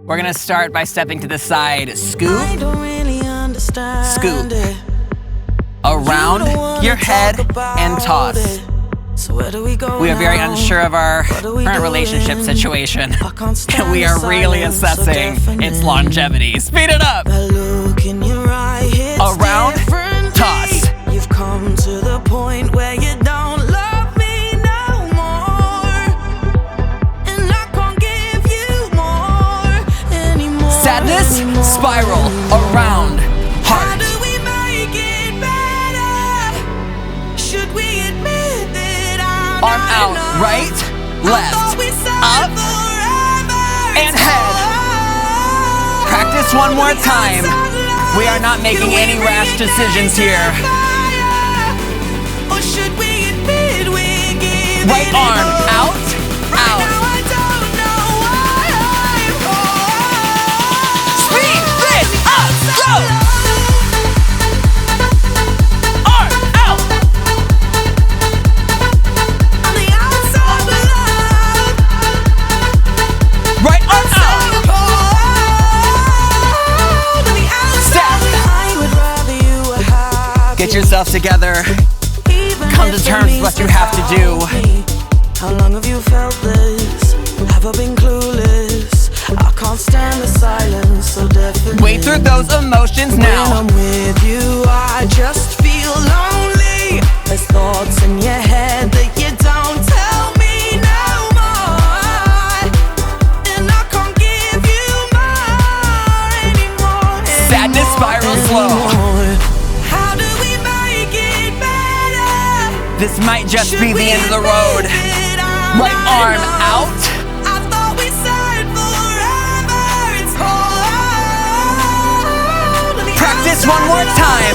We're gonna start by stepping to the side. Scoop, scoop, around your head and toss. We are very unsure of our current relationship situation. We are really assessing its longevity. Speed it up. Around, toss. You've come to the point where you don't love me no more, and I can't give you more anymore. Sadness, spiral, around, heart. How do we make it better? Should we admit that I'm Arm out, right, left, up, and head. Practice one more time. We are not making any rash decisions here. Right arm out, out. Speed this up, go! Arm out. Right arm out. Step. Get yourself together. Come to terms with what you have to do. How long have you felt this? Have I been clueless? I can't stand the silence so definitely. Wade through those emotions now. When I'm with you, I just feel lonely. There's thoughts in your head that you don't tell me no more, and I can't give you more anymore. Sadness spirals slow. This might just be the end of the road. Right arm out. I thought we said forever. It's cold. Practice one more time.